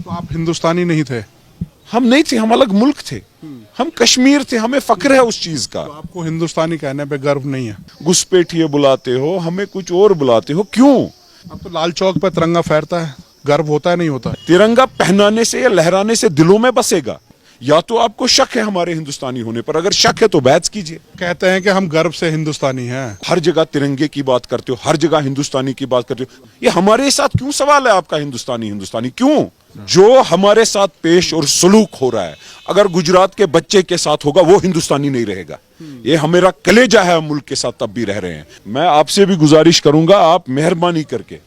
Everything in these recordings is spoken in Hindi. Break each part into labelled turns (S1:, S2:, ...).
S1: तो आप हिंदुस्तानी नहीं थे?
S2: हम नहीं थे, हम अलग मुल्क थे, हम कश्मीर थे, हमें फक्र है उस चीज का।
S1: तो आपको हिंदुस्तानी कहने पे गर्व नहीं है?
S2: घुसपैठिए बुलाते हो, हमें कुछ और बुलाते हो, क्यों?
S1: अब तो लाल चौक पे तिरंगा फहरता है, गर्व होता है नहीं होता?
S2: तिरंगा पहनाने से या लहराने से दिलों में बसेगा। या तो आपको शक है हमारे हिंदुस्तानी होने पर, अगर शक है तो बहस कीजिए।
S1: कहते हैं कि हम गर्व से हिंदुस्तानी हैं।
S2: हर जगह तिरंगे की बात करते हो, हर जगह हिंदुस्तानी की बात करते हो, ये हमारे साथ क्यों सवाल है आपका? हिंदुस्तानी हिंदुस्तानी क्यों? जो हमारे साथ पेश और सलूक हो रहा है, अगर गुजरात के बच्चे के साथ होगा वो हिंदुस्तानी नहीं रहेगा। ये हमारा कलेजा है, मुल्क के साथ तब भी रह रहे हैं। मैं आपसे भी गुजारिश करूंगा, आप मेहरबानी करके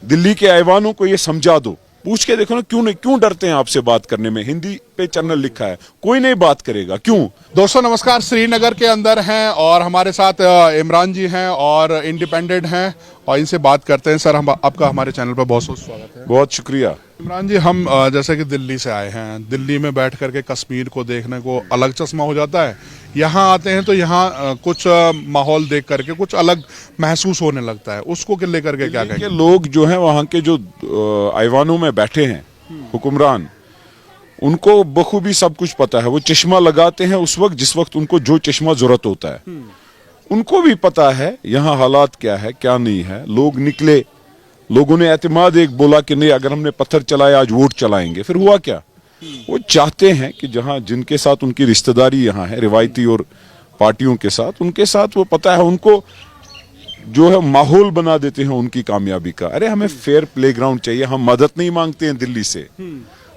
S2: दिल्ली के ऐवानों को ये समझा दो, पूछ के देखो ना, क्यों डरते हैं आपसे बात करने में? हिंदी पे चैनल लिखा है, कोई नहीं बात करेगा, क्यों?
S1: दोस्तों नमस्कार, श्रीनगर के अंदर हैं और हमारे साथ इमरान जी हैं और इंडिपेंडेंट हैं और इनसे बात करते हैं। सर, हम आपका हमारे चैनल पर बहुत बहुत स्वागत है।
S2: बहुत शुक्रिया।
S1: इमरान जी, हम जैसे कि दिल्ली से आए हैं, दिल्ली में बैठ करके कश्मीर को देखने को अलग चश्मा हो जाता है। यहाँ आते हैं तो यहाँ कुछ माहौल देख करके कुछ अलग महसूस होने लगता है। उसको लेकर के क्या कहेंगे?
S2: लोग जो हैं वहाँ के जो ऐवानों में बैठे हैं हुक्मरान, उनको बखूबी सब कुछ पता है। वो चश्मा लगाते हैं उस वक्त जिस वक्त उनको जो चश्मा जरूरत होता है। उनको भी पता है यहाँ हालात क्या है क्या नहीं है। लोग निकले, लोगों ने एतमाद एक बोला कि नहीं, अगर हमने पत्थर चलाया आज वोट चलाएंगे। फिर हुआ क्या? वो चाहते हैं कि जहां जिनके साथ उनकी रिश्तेदारी यहाँ है, रिवायती और पार्टियों के साथ, उनके साथ वो पता है, उनको जो है माहौल बना देते हैं उनकी कामयाबी का। अरे हमें फेयर प्लेग्राउंड चाहिए, हम मदद नहीं मांगते हैं दिल्ली से।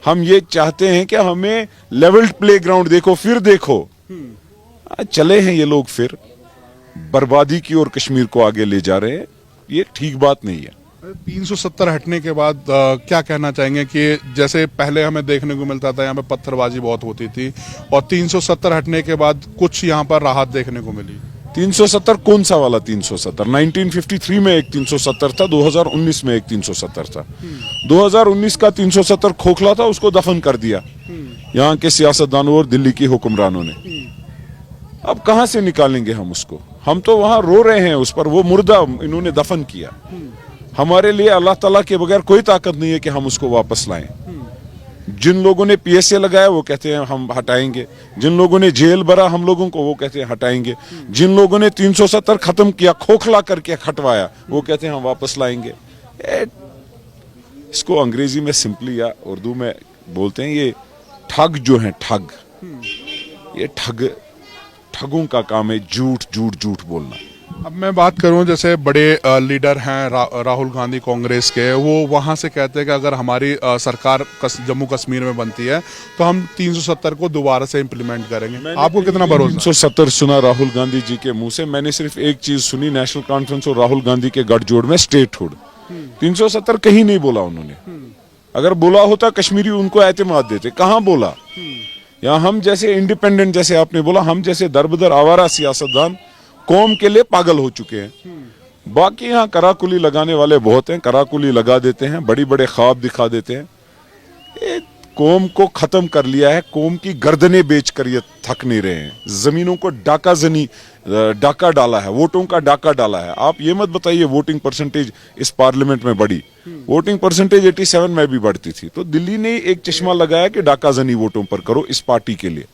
S2: हम ये चाहते हैं कि हमें लेवल्ड प्लेग्राउंड देखो, फिर देखो। चले हैं ये लोग फिर बर्बादी की ओर कश्मीर को आगे ले जा रहे हैं। ये ठीक बात नहीं है।
S1: 370 हटने के बाद क्या कहना चाहेंगे कि जैसे पहले हमें देखने को मिलता था यहाँ पे पत्थरबाजी बहुत होती थी और 370 हटने के बाद कुछ यहाँ पर राहत देखने को मिली?
S2: 370 कौन सा वाला 370? 1953 में एक 370 था, 2019 में एक 370 था। 2019 का 370 खोखला था, उसको दफन कर दिया यहाँ के सियासतदानों और दिल्ली के हुक्मरानों ने। अब कहां से निकालेंगे हम उसको? हम तो वहां रो रहे हैं उस पर, वो मुर्दा इन्होंने दफन किया। हमारे लिए अल्लाह ताला के बगैर कोई ताकत नहीं है कि हम उसको वापस लाएं। जिन लोगों ने पीएसए लगाया वो कहते हैं हम हटाएंगे, जिन लोगों ने जेल भरा हम लोगों को वो कहते हैं हटाएंगे, जिन लोगों ने 370 खत्म किया, खोखला करके हटवाया, वो कहते हैं हम वापस लाएंगे। इसको अंग्रेजी में सिंपली या उर्दू में बोलते हैं, ये ठग जो है ठग, ये ठगों का काम है, झूठ झूठ झूठ बोलना।
S1: अब मैं बात करूं, जैसे बड़े लीडर हैं राहुल गांधी कांग्रेस के, वो वहां से कहते हैं कि अगर हमारी सरकार जम्मू कश्मीर में बनती है तो हम 370 को दोबारा से इम्प्लीमेंट करेंगे। आपको कितना भरोसा?
S2: 370 सुना राहुल गांधी जी के मुंह से, मैंने सिर्फ एक चीज सुनी, नेशनल कॉन्फ्रेंस और राहुल गांधी के गठजोड़ में स्टेटहुड। 370 कहीं नहीं बोला उन्होंने। अगर बोला होता कश्मीरी उनको एतमाद देते, कहां बोला? यहाँ हम जैसे इंडिपेंडेंट, जैसे आपने बोला, हम जैसे दरबदर आवारा सियासतदान कौम के लिए पागल हो चुके हैं। बाकी यहाँ कराकुली लगाने वाले बहुत हैं, कराकुली लगा देते हैं, बड़ी बड़े ख्वाब दिखा देते हैं। एक कौम को खत्म कर लिया है, कौम की गर्दनें बेच कर ये थक नहीं रहे हैं। जमीनों को डाका डाला है, वोटों का डाका डाला है। आप ये मत बताइए वोटिंग परसेंटेज इस पार्लियामेंट में बढ़ी, वोटिंग परसेंटेज 87 में भी बढ़ती थी। तो दिल्ली ने एक चश्मा लगाया कि डाका जनी वोटों पर करो इस पार्टी के लिए।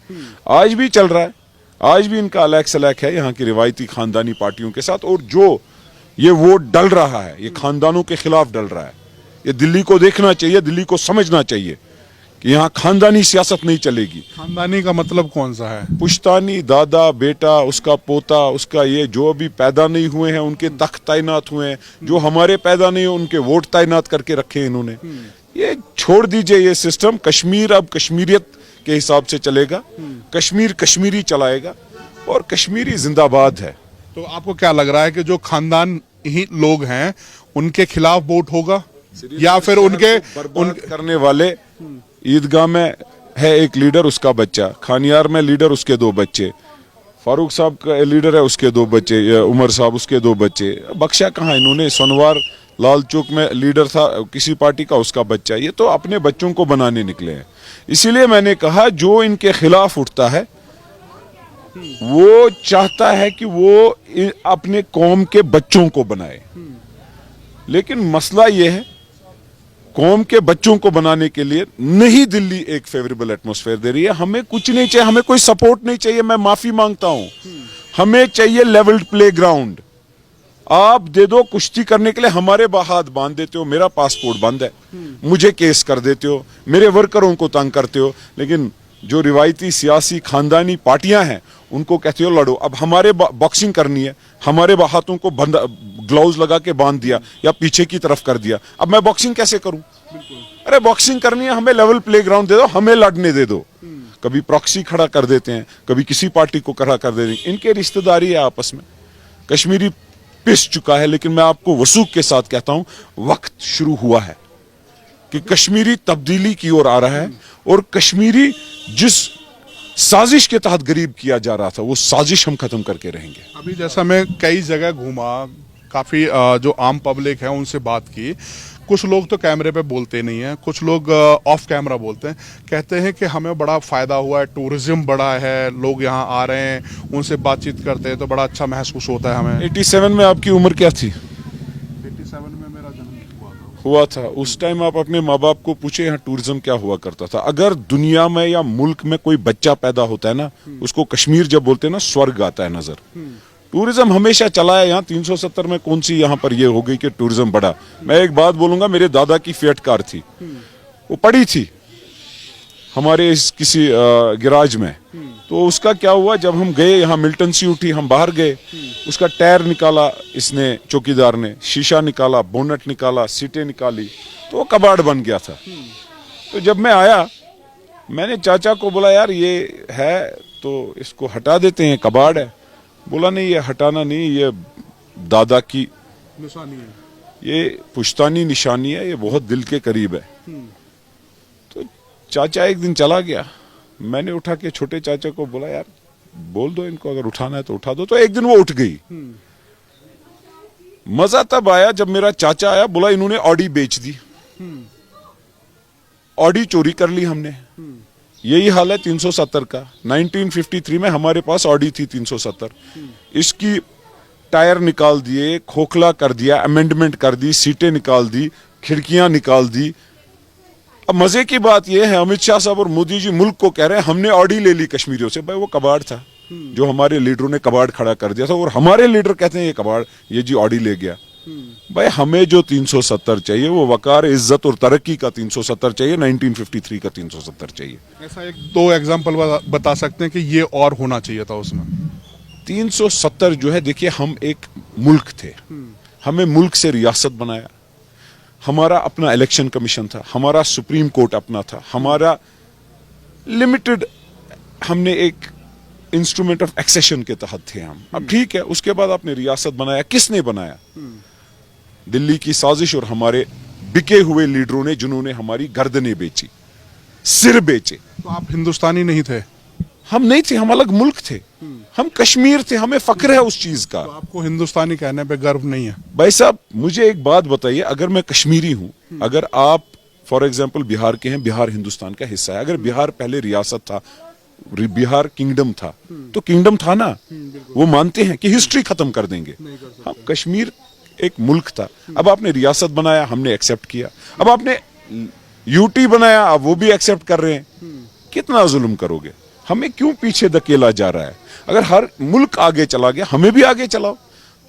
S2: आज भी चल रहा है, आज भी इनका अलग सलैक है यहाँ की रिवायती खानदानी पार्टियों के साथ। और जो ये वोट डल रहा है, ये खानदानों के खिलाफ डल रहा है। ये दिल्ली को देखना चाहिए, दिल्ली को समझना चाहिए कि यहाँ खानदानी सियासत नहीं चलेगी।
S1: खानदानी का मतलब कौन सा है?
S2: पुश्तानी, दादा, बेटा, उसका पोता, उसका ये जो अभी पैदा नहीं हुए हैं उनके तख्त तैनात हुए हैं, जो हमारे पैदा नहीं हुए उनके वोट तैनात करके रखे हैं इन्होंने। ये छोड़ दीजिए ये सिस्टम। कश्मीर अब कश्मीरियत के हिसाब से चलेगा, कश्मीर कश्मीरी चलाएगा और कश्मीरी जिंदाबाद है।
S1: तो आपको क्या लग रहा है कि जो खानदान ही लोग हैं उनके खिलाफ वोट होगा या फिर उनके
S2: करने वाले? ईदगाह में है एक लीडर, उसका बच्चा, खानियार में लीडर, उसके 2 बच्चे, फारूक साहब का लीडर है, उसके 2 बच्चे, उमर साहब उसके 2 बच्चे। बख्शा कहाँ इन्होंने? सोनवार लाल चौक में लीडर था किसी पार्टी का, उसका बच्चा। ये तो अपने बच्चों को बनाने निकले हैं। इसीलिए मैंने कहा जो इनके खिलाफ उठता है वो चाहता है कि वो अपने कौम के बच्चों को बनाए। लेकिन मसला ये है कौम के बच्चों को बनाने के लिए नहीं दिल्ली एक फेवरेबल एटमॉस्फेयर दे रही है। हमें कुछ नहीं चाहिए, हमें कोई सपोर्ट नहीं चाहिए। मैं माफी मांगता हूं, हमें चाहिए लेवल्ड प्ले ग्राउंड। आप दे दो कुश्ती करने के लिए, हमारे हाथ बांध देते हो, मेरा पासपोर्ट बंद है, मुझे केस कर देते हो, मेरे वर्करों को तंग करते हो। लेकिन जो रिवायती सियासी खानदानी पार्टियां हैं उनको कहते हो लड़ो। अब हमारे बॉक्सिंग करनी है, हमारे हाथों को ग्लव्स लगा के बांध दिया या पीछे की तरफ कर दिया, अब मैं बॉक्सिंग कैसे करूं? अरे बॉक्सिंग करनी है, हमें लेवल प्ले ग्राउंड दे दो, हमें लड़ने दे दो। कभी प्रॉक्सी खड़ा कर देते हैं, कभी किसी पार्टी को खड़ा कर देते हैं। इनके रिश्तेदारी है आपस में। कश्मीरी पिस चुका है, लेकिन मैं आपको वसूख के साथ कहता हूं वक्त शुरू हुआ है कि कश्मीरी तब्दीली की ओर आ रहा है। और कश्मीरी जिस साजिश के तहत गरीब किया जा रहा था, वो साजिश हम खत्म करके रहेंगे।
S1: अभी जैसा मैं कई जगह घूमा, काफ़ी जो आम पब्लिक है उनसे बात की, कुछ लोग तो कैमरे पे बोलते नहीं हैं, कुछ लोग ऑफ कैमरा बोलते हैं, कहते हैं कि हमें बड़ा फ़ायदा हुआ है, टूरिज्म बढ़ा है, लोग यहाँ आ रहे हैं, उनसे बातचीत करते हैं तो बड़ा अच्छा महसूस होता है हमें।
S2: 87 में आपकी उम्र क्या थी?
S1: 87 में मेरा जन्म
S2: हुआ था। उस टाइम आप अपने माँ बाप को पूछे यहाँ टूरिज्म क्या हुआ करता था। अगर दुनिया में या मुल्क में कोई बच्चा पैदा होता है ना, उसको कश्मीर जब बोलते हैं ना, स्वर्ग आता है नजर। टूरिज्म हमेशा चला है यहाँ। 370 में कौन सी यहाँ पर ये हो गई कि टूरिज्म बढ़ा? मैं एक बात बोलूंगा, मेरे दादा की फिएट कार थी, वो पड़ी थी हमारे इस किसी गैराज में। तो उसका क्या हुआ, जब हम गए यहाँ, मिल्टन सी उठी, हम बाहर गए, उसका टायर निकाला इसने, चौकीदार ने शीशा निकाला, बोनट निकाला, सीटें निकाली, तो वो कबाड़ बन गया था। तो जब मैं आया, मैंने चाचा को बोला यार ये है तो इसको हटा देते हैं, कबाड़ है। बोला नहीं, ये हटाना नहीं, ये दादा की
S1: निशानी है,
S2: ये पुश्तानी निशानी है, ये बहुत दिल के करीब है। तो चाचा एक दिन चला गया, मैंने उठा के छोटे चाचा को बोला यार बोल दो इनको, अगर उठाना है तो उठा दो। तो एक दिन वो उठ गई। मजा तब आया जब मेरा चाचा आया, बोला इन्होंने ऑडी बेच दी, ऑडी चोरी कर ली हमने। यही हाल है 370 का। 1953 में हमारे पास ऑडी थी 370, इसकी टायर निकाल दिए, खोखला कर दिया, अमेंडमेंट कर दी, सीटें निकाल दी, खिड़कियां निकाल दी। अब मजे की बात यह है, अमित शाह साहब और मोदी जी मुल्क को कह रहे हैं हमने ऑडी ले ली कश्मीरियों से। भाई वो कबाड़ था जो हमारे लीडरों ने कबाड़ खड़ा कर दिया था, और हमारे लीडर कहते हैं ये कबाड़, ये जी ऑडी ले गया। भाई हमें जो 370 चाहिए वो वकार, इज्जत और तरक्की का 370 चाहिए, 1953 का 370 चाहिए।
S1: ऐसा एक दो एग्जांपल बता सकते हैं कि ये और होना चाहिए था उसमें?
S2: 370 जो है, देखिए हम एक मुल्क थे, हमें मुल्क से रियासत बनाया, हमारा अपना इलेक्शन कमीशन था, हमारा सुप्रीम कोर्ट अपना था, हमारा लिमिटेड, हमने एक इंस्ट्रूमेंट ऑफ एक्सेशन के तहत थे हम। अब ठीक है, उसके बाद आपने रियासत बनाया, किसने बनाया? दिल्ली की साजिश और हमारे बिके हुए लीडरों ने, जिन्होंने हमारी गर्दनें बेची, सिर बेचे।
S1: तो आप हिंदुस्तानी नहीं थे?
S2: हम नहीं थे, हम अलग मुल्क थे, हम कश्मीर थे, हमें फक्र है उस चीज का।
S1: तो आपको हिंदुस्तानी कहने पे गर्व नहीं है?
S2: भाई साहब मुझे एक बात बताइए, अगर मैं कश्मीरी हूं, अगर आप फॉर एग्जांपल बिहार के हैं, बिहार हिंदुस्तान का हिस्सा है, अगर बिहार पहले रियासत था, बिहार किंगडम था, तो किंगडम था ना, वो मानते हैं कि हिस्ट्री खत्म कर देंगे। हम कश्मीर एक मुल्क था, अब आपने रियासत बनाया, हमने एक्सेप्ट किया। अब आपने यूटी बनाया, अब वो भी एक्सेप्ट कर रहे हैं। कितना जुल्म करोगे? हमें क्यों पीछे धकेला जा रहा है? अगर हर मुल्क आगे चला गया, हमें भी आगे चलाओ।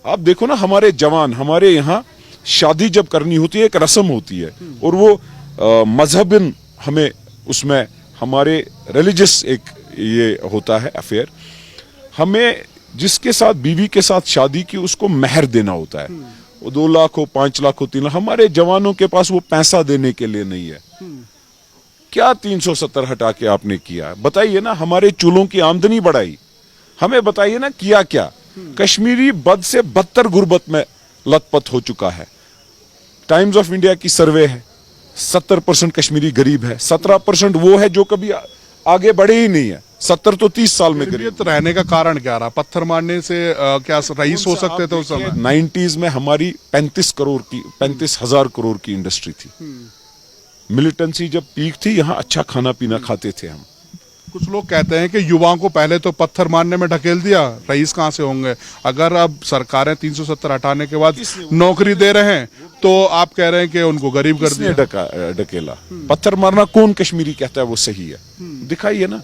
S2: आप देखो ना, हमारे जवान, हमारे यहाँ शादी जब करनी होती है एक रस्म होती है, और वो मजहबन हमें उसमें हमारे रिलीजियस एक ये होता है अफेयर, हमें जिसके साथ बीवी के साथ शादी की उसको मेहर देना होता है। वो 2 लाख हो, 5 लाख हो, 3 लाख। हमारे जवानों के पास वो पैसा देने के लिए नहीं है। क्या 370 हटा के आपने किया? बताइए ना, हमारे चूल्हों की आमदनी बढ़ाई, हमें बताइए ना किया क्या? कश्मीरी बद से बदतर गुर्बत में लथपथ हो चुका है। टाइम्स ऑफ इंडिया की सर्वे है, 70% कश्मीरी गरीब है, 17% वो है जो कभी आगे बढ़े ही नहीं है। 70 तो 30 साल में गरीब।
S1: तो रहने का कारण क्या रहा? पत्थर मारने से क्या रईस हो सकते थे उस समय?
S2: 90s में हमारी 35,000 करोड़ की इंडस्ट्री थी। मिलिटेंसी जब पीक थी, यहाँ अच्छा खाना पीना खाते थे हम।
S1: कुछ लोग कहते हैं कि युवाओं को पहले तो पत्थर मारने में ढकेल दिया, रईस कहाँ से होंगे। अगर अब सरकारें 370 हटाने के बाद नौकरी दे रहे हैं तो आप कह रहे हैं कि उनको गरीब कर
S2: किसने
S1: दिया।
S2: ढकेला? पत्थर मारना कौन कश्मीरी कहता है वो सही है? दिखाइए ना।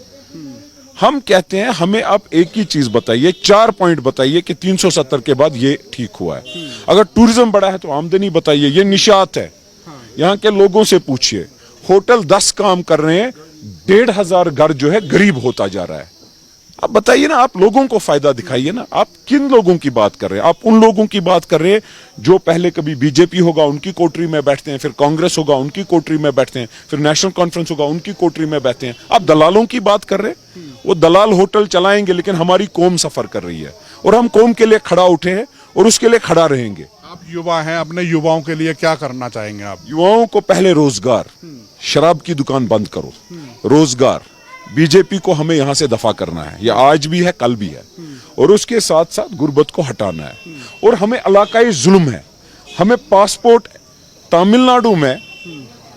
S2: हम कहते हैं हमें आप एक ही चीज बताइए, 4 पॉइंट बताइए कि 370 के बाद ये ठीक हुआ है। अगर टूरिज्म बढ़ा है तो आमदनी बताइए, ये निशात है। यहाँ के लोगों से पूछिए, होटल 10 काम कर रहे हैं, 1,500 घर जो है गरीब होता जा रहा है। आप बताइए ना, आप लोगों को फायदा दिखाइए ना। आप किन लोगों की बात कर रहे हैं? आप उन लोगों की बात कर रहे हैं जो पहले कभी बीजेपी होगा उनकी कोठरी में बैठते हैं, फिर कांग्रेस होगा उनकी कोठरी में बैठते हैं, फिर नेशनल कॉन्फ्रेंस होगा उनकी कोठरी में बैठते हैं। आप दलालों की बात कर रहे हैं। वो दलाल होटल चलाएंगे लेकिन हमारी कौम सफर कर रही है और हम कौम के लिए खड़ा उठे हैं और उसके लिए खड़ा रहेंगे।
S1: आप युवा हैं, अपने युवाओं के लिए क्या करना चाहेंगे आप?
S2: युवाओं को पहले रोजगार, शराब की दुकान बंद करो, रोजगार। बीजेपी को हमें यहां से दफा करना है, यह आज भी है कल भी है, और उसके साथ साथ गुर्बत को हटाना है। और हमें इलाकाई जुल्म है, हमें पासपोर्ट तमिलनाडु में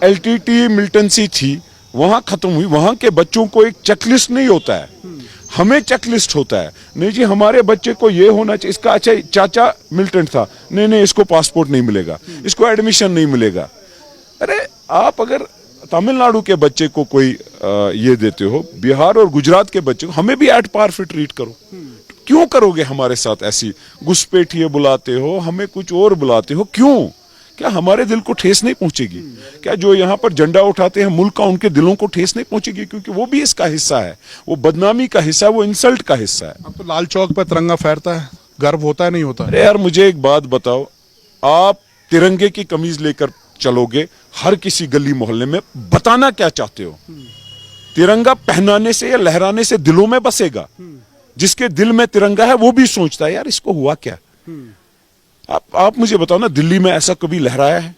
S2: एलटीटी मिलिटेंसी थी, वहां खत्म हुई। वहां के बच्चों को एक चेकलिस्ट नहीं होता है, हमें चेकलिस्ट होता है। नहीं जी हमारे बच्चे को ये होना चाहिए, इसका अच्छा चाचा मिलिटेंट था, नहीं इसको पासपोर्ट नहीं मिलेगा, इसको एडमिशन नहीं मिलेगा। अरे आप अगर तमिलनाडु के बच्चे को कोई ये देते हो, बिहार और गुजरात के बच्चे को हमें भी एट पार फिट ट्रीट करो। क्यों करोगे हमारे साथ ऐसी घुसपैठिए बुलाते हो, हमें कुछ और बुलाते हो, क्यों? क्या हमारे दिल को ठेस नहीं पहुंचेगी? क्या जो यहाँ पर झंडा उठाते हैं मुल्क का, उनके दिलों को ठेस नहीं पहुंचेगी? क्योंकि वो भी इसका हिस्सा है, वो बदनामी का हिस्सा है, वो इंसल्ट का हिस्सा है।
S1: अब तो लाल चौक पे तिरंगा फहरता है, गर्व होता है नहीं होता?
S2: अरे यार मुझे एक बात बताओ, आप तिरंगे की कमीज लेकर चलोगे हर किसी गली मोहल्ले में, बताना क्या चाहते हो? तिरंगा पहनाने से या लहराने से दिलों में बसेगा। जिसके दिल में तिरंगा है वो भी सोचता है यार इसको हुआ क्या। आप मुझे बताओ ना, दिल्ली में ऐसा कभी लहराया है?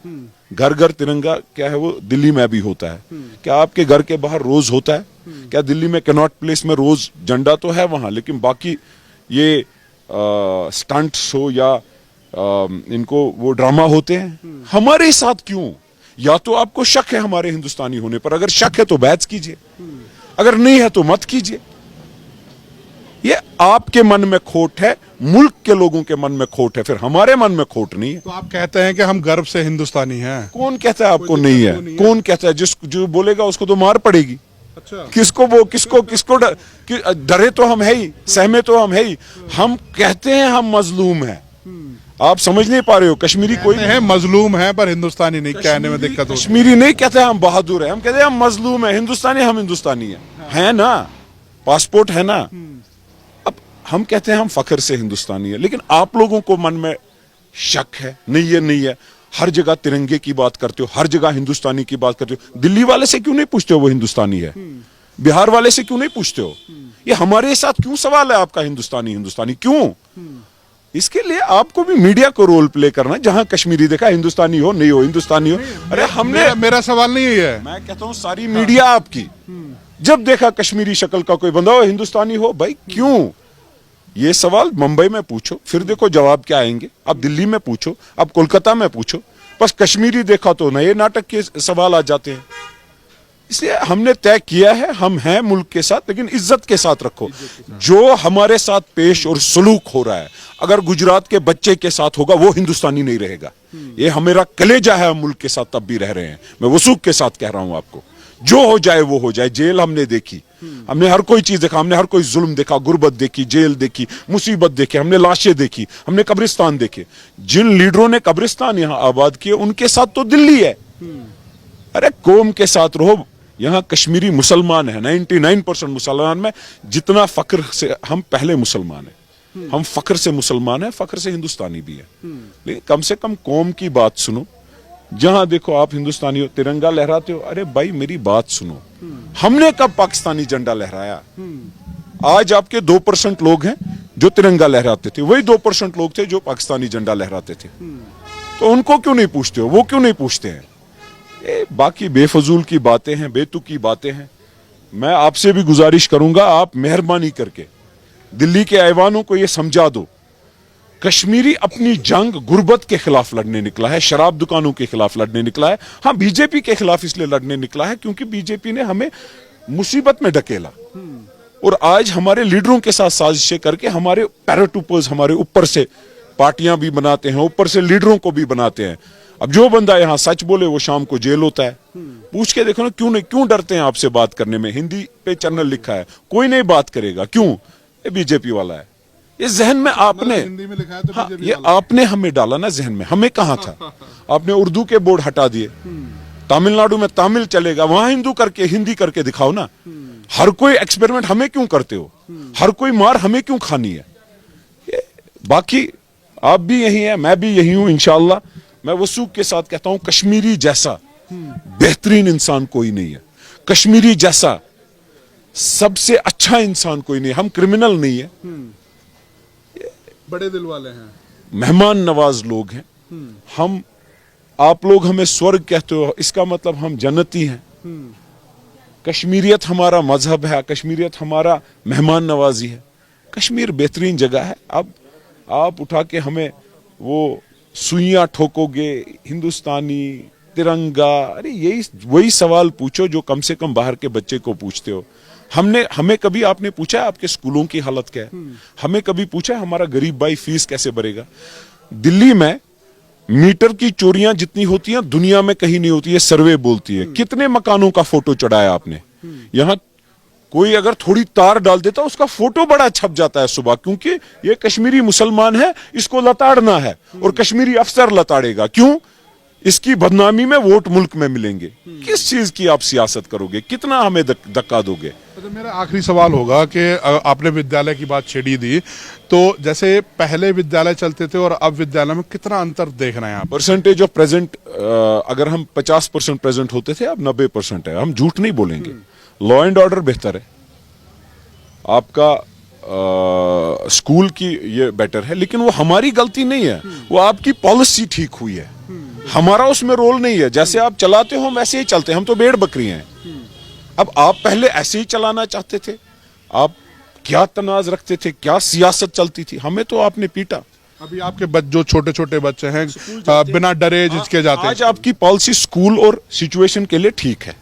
S2: घर घर तिरंगा क्या है वो दिल्ली में भी होता है। क्या आपके घर के बाहर रोज होता है? क्या दिल्ली में कैनॉट प्लेस में रोज झंडा तो है वहां, लेकिन बाकी ये स्टंट्स हो या इनको वो ड्रामा होते हैं हमारे साथ क्यों? या तो आपको शक है हमारे हिंदुस्तानी होने पर, अगर शक है तो बहस कीजिए, अगर नहीं है तो मत कीजिए। ये आपके मन में खोट है, मुल्क के लोगों के मन में खोट है, फिर हमारे मन में खोट नहीं है।
S1: तो आप कहते हैं कि हम गर्व से हिंदुस्तानी हैं।
S2: कौन कहता है आपको नहीं है? कौन कहता है? जो बोलेगा उसको तो मार पड़ेगी।
S1: अच्छा,
S2: किसको डरे तो हम है ही, सहमे तो हम है ही। हम कहते हैं हम मजलूम हैं, आप समझ नहीं पा रहे हो। कश्मीरी कोई
S1: है मजलूम है पर हिंदुस्तानी नहीं कहने में दिक्कत होती है।
S2: कश्मीरी नहीं कहते हम बहादुर है, हम कहते हैं हम मजलूम है। हिंदुस्तानी हम हिंदुस्तानी है ना, पासपोर्ट है ना। अब हम कहते हैं हम फख्र से हिंदुस्तानी है, लेकिन आप लोगों को मन में शक है, नहीं है। हर जगह तिरंगे की बात करते हो, हर जगह हिंदुस्तानी की बात करते हो। दिल्ली वाले से क्यों नहीं पूछते हो वो हिंदुस्तानी है? बिहार वाले से क्यों नहीं पूछते हो? ये हमारे साथ क्यों सवाल है आपका हिंदुस्तानी क्यों? इसके लिए आपको भी मीडिया को रोल प्ले करना, जहां कश्मीरी देखा हिंदुस्तानी हो नहीं हो, हिंदुस्तानी हो। अरे हमने
S1: मेरा सवाल नहीं है,
S2: मैं कहता हूं सारी मीडिया आपकी, जब देखा कश्मीरी शक्ल का कोई बंदा हो हिंदुस्तानी हो, भाई क्यों? ये सवाल मुंबई में पूछो, फिर देखो जवाब क्या आएंगे। अब दिल्ली में पूछो, अब कोलकाता में पूछो, बस कश्मीरी देखा तो नए नाटक के सवाल आ जाते हैं। इसलिए हमने तय किया है, हम हैं मुल्क के साथ, लेकिन इज्जत के साथ रखो। जो हमारे साथ पेश और सलूक हो रहा है, अगर गुजरात के बच्चे के साथ होगा वो हिंदुस्तानी नहीं रहेगा। ये हमारा कलेजा है, हम मुल्क के साथ तब भी रह रहे हैं। मैं वसूख के साथ कह रहा हूं आपको, जो हो जाए वो हो जाए। जेल हमने देखी, हमने हर कोई चीज देखा, हमने हर कोई जुल्म देखा, गुर्बत देखी, जेल देखी, मुसीबत देखी, हमने लाशें देखी, हमने कब्रिस्तान देखे। जिन लीडरों ने कब्रिस्तान यहां आबाद किए उनके साथ तो दिल्ली है। अरे कौम के साथ रहो। यहां कश्मीरी मुसलमान है, 99% मुसलमान में जितना फख्र से हम पहले मुसलमान है, हम फख्र से मुसलमान है, फख्र से हिंदुस्तानी भी है। लेकिन कम से कम कौम की बात सुनो। जहां देखो आप हिंदुस्तानी हो, तिरंगा लहराते हो, अरे भाई मेरी बात सुनो, हमने कब पाकिस्तानी झंडा लहराया? आज आपके 2% लोग हैं जो तिरंगा लहराते थे, वही 2% लोग थे जो पाकिस्तानी झंडा लहराते थे। तो उनको क्यों नहीं पूछते हो? वो क्यों नहीं पूछते हैं? बाकी बेफजूल की बातें हैं, बेतुकी बातें हैं। मैं आपसे भी गुजारिश करूंगा, आप मेहरबानी करके दिल्ली के ऐवानों को यह समझा दो, कश्मीरी अपनी जंग गुर्बत के खिलाफ लड़ने निकला है, शराब दुकानों के खिलाफ लड़ने निकला है। हाँ, बीजेपी के खिलाफ इसलिए लड़ने निकला है क्योंकि बीजेपी ने हमें मुसीबत में ढकेला। और आज हमारे लीडरों के साथ साजिशें करके हमारे पैराट्रूपर्स हमारे ऊपर से पार्टियां भी बनाते हैं, ऊपर से लीडरों को भी बनाते हैं। अब जो बंदा यहाँ सच बोले वो शाम को जेल होता है। पूछ के देखो ना, क्यों डरते हैं आपसे बात करने में? हिंदी पे चैनल लिखा है, कोई नहीं बात करेगा, क्यों? ये बीजेपी वाला है। ये जहन में आपने,
S1: हिंदी में लिखा है तो
S2: हाँ,
S1: बीजेपी
S2: ये
S1: वाला।
S2: आपने हमें डाला ना जहन में, हमें कहा था। आपने उर्दू के बोर्ड हटा दिए, तमिलनाडु में तमिल चलेगा, वहां हिंदू करके हिंदी करके दिखाओ ना। हर कोई एक्सपेरिमेंट हमें क्यों करते हो? हर कोई मार हमें क्यों खानी है? बाकी आप भी यही है, मैं भी यही हूं इंशाअल्लाह। मैं वसूख के साथ कहता हूं, कश्मीरी जैसा बेहतरीन इंसान कोई नहीं है, कश्मीरी जैसा सबसे अच्छा इंसान कोई नहीं है। हम क्रिमिनल नहीं है,
S1: बड़े दिल वाले हैं,
S2: मेहमान नवाज लोग हैं हम। आप लोग हमें स्वर्ग कहते हो, इसका मतलब हम जन्नती हैं। कश्मीरियत हमारा मजहब है, कश्मीरियत हमारा मेहमान नवाजी है। कश्मीर बेहतरीन जगह है। अब आप उठा के हमें वो सुइयां ठोकोगे, हिंदुस्तानी तिरंगा, अरे यही वही सवाल पूछो जो कम से कम बाहर के बच्चे को पूछते हो। हमें कभी आपने पूछा है आपके स्कूलों की हालत क्या है? हमें कभी पूछा है हमारा गरीब भाई फीस कैसे भरेगा? दिल्ली में मीटर की चोरियां जितनी होती हैं दुनिया में कहीं नहीं होती है, सर्वे बोलती है। कितने मकानों का फोटो चढ़ाया आपने? यहां कोई अगर थोड़ी तार डाल देता उसका फोटो बड़ा छप जाता है सुबह, क्योंकि ये कश्मीरी मुसलमान है, इसको लताड़ना है और कश्मीरी अफसर लताड़ेगा। क्यों? इसकी बदनामी में वोट मुल्क में मिलेंगे। किस चीज की आप सियासत करोगे? कितना हमें धक्का दोगे?
S1: तो मेरा आखिरी सवाल होगा कि आपने विद्यालय की बात छेड़ी दी, तो जैसे पहले विद्यालय चलते थे और अब विद्यालय में कितना अंतर देख रहे हैं आप?
S2: परसेंटेज ऑफ प्रेजेंट, अगर हम 50% प्रेजेंट होते थे, अब 90% है। हम झूठ नहीं बोलेंगे। लॉ एंड ऑर्डर बेहतर है, आपका स्कूल की ये बेटर है, लेकिन वो हमारी गलती नहीं है, वो आपकी पॉलिसी ठीक हुई है। हमारा उसमें रोल नहीं है। जैसे आप चलाते हो हम वैसे ही चलते हैं, हम तो भेड़ बकरी हैं। अब आप पहले ऐसे ही चलाना चाहते थे, आप क्या तनाज रखते थे, क्या सियासत चलती थी, हमें तो आपने पीटा।
S1: अभी आपके जो छोटे छोटे बच्चे हैं बिना डरे झिझके जाते हैं।
S2: आज आपकी पॉलिसी स्कूल और सिचुएशन के लिए ठीक है,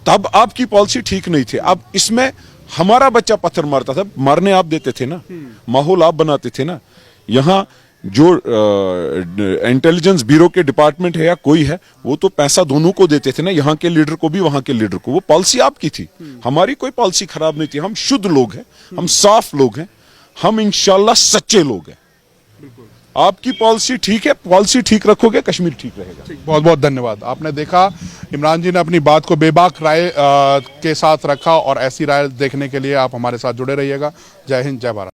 S2: तब आपकी पॉलिसी ठीक नहीं थी। अब इसमें हमारा बच्चा पत्थर मारता था, मारने आप देते थे ना, माहौल आप बनाते थे ना। यहाँ जो इंटेलिजेंस ब्यूरो के डिपार्टमेंट है या कोई है, वो तो पैसा दोनों को देते थे ना, यहाँ के लीडर को भी वहां के लीडर को। वो पॉलिसी आपकी थी, हमारी कोई पॉलिसी खराब नहीं थी। हम शुद्ध लोग हैं, हम साफ लोग हैं, हम इंशाल्लाह सच्चे लोग हैं। आपकी पॉलिसी ठीक है, पॉलिसी ठीक रखोगे कश्मीर ठीक रहेगा।
S1: बहुत बहुत धन्यवाद। आपने देखा इमरान जी ने अपनी बात को बेबाक राय के साथ रखा, और ऐसी राय देखने के लिए आप हमारे साथ जुड़े रहिएगा। जय हिंद, जय भारत।